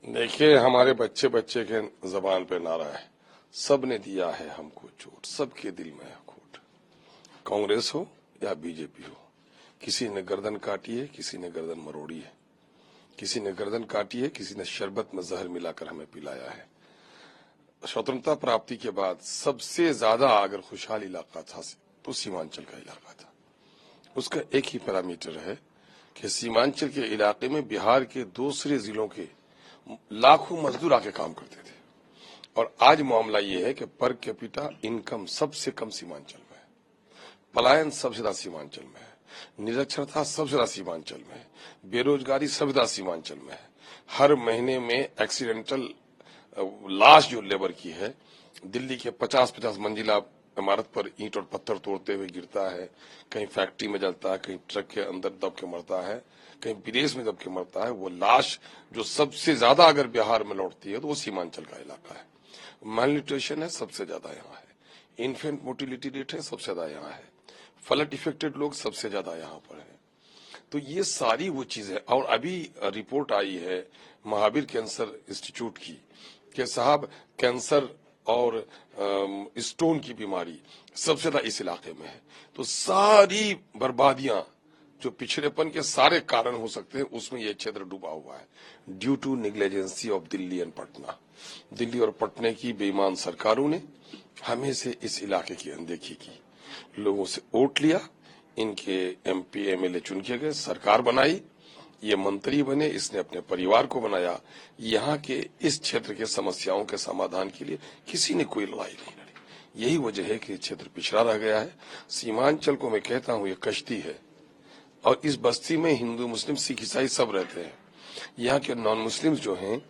देखिए, हमारे बच्चे बच्चे के जबान पे नारा है, सबने दिया है हमको चोट, सबके दिल में है खोट। कांग्रेस हो या बीजेपी हो, किसी ने गर्दन काटी है, किसी ने गर्दन मरोड़ी है, किसी ने गर्दन काटी है, किसी ने शरबत में जहर मिलाकर हमें पिलाया है। स्वतंत्रता प्राप्ति के बाद सबसे ज्यादा अगर खुशहाल इलाका था तो सीमांचल का इलाका था। उसका एक ही पैरामीटर है कि सीमांचल के इलाके में बिहार के दूसरे जिलों के लाखों मजदूर आके काम करते थे। और आज मामला ये है कि पर कैपिटा इनकम सबसे कम सीमांचल में है, पलायन सबसे ज्यादा सीमांचल में है, निरक्षरता सबसे ज्यादा सीमांचल में है, बेरोजगारी सबसे ज्यादा सीमांचल में है। हर महीने में एक्सीडेंटल लाश जो लेबर की है, दिल्ली के 50-50 मंजिला इमारत पर ईंट और पत्थर तोड़ते हुए गिरता है, कहीं फैक्ट्री में जलता है, कहीं ट्रक के अंदर दब के मरता है, कहीं विदेश में दब के मरता है। वो लाश जो सबसे ज्यादा अगर बिहार में लौटती है तो वो सीमांचल का इलाका है। मालन्यूट्रिशन है सबसे ज्यादा यहाँ है, इन्फेंट मोर्टिलिटी रेट है सबसे ज्यादा यहाँ है, फ्लड इफेक्टेड लोग सबसे ज्यादा यहाँ पर है। तो ये सारी वो चीज है। और अभी रिपोर्ट आई है महावीर कैंसर इंस्टीट्यूट की कि साहब कैंसर और स्टोन की बीमारी सबसे ज्यादा इस इलाके में है। तो सारी बर्बादियां जो पिछड़ेपन के सारे कारण हो सकते हैं उसमें यह क्षेत्र डूबा हुआ है, due to negligence of Delhi and Patna. Delhi और पटना की बेईमान सरकारों ने हमेशा इस इलाके की अनदेखी की, लोगों से वोट लिया, इनके एमपी एमएलए चुन के गए, सरकार बनाई, ये मंत्री बने, इसने अपने परिवार को बनाया। यहाँ के इस क्षेत्र के समस्याओं के समाधान के लिए किसी ने कोई लड़ाई नहीं लड़ी। यही वजह है कि क्षेत्र पिछड़ा रह गया है। सीमांचल को मैं कहता हूँ ये कश्ती है, और इस बस्ती में हिंदू मुस्लिम सिख ईसाई सब रहते हैं। यहाँ के नॉन मुस्लिम्स जो हैं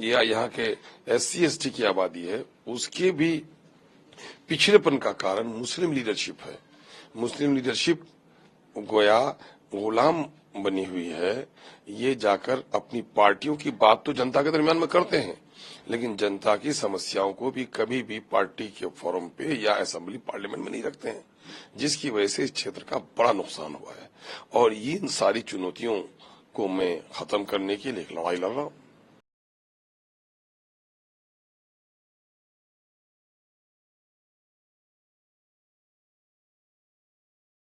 या यहाँ के SC ST की आबादी है, उसके भी पिछड़ेपन का कारण मुस्लिम लीडरशिप है। मुस्लिम लीडरशिप गोया गुलाम बनी हुई है। ये जाकर अपनी पार्टियों की बात तो जनता के दरमियान में करते हैं, लेकिन जनता की समस्याओं को भी कभी भी पार्टी के फोरम पे या असेंबली पार्लियामेंट में नहीं रखते हैं, जिसकी वजह से इस क्षेत्र का बड़ा नुकसान हुआ है। और इन सारी चुनौतियों को मैं खत्म करने के लिए एक लड़ाई लड़ रहा हूँ।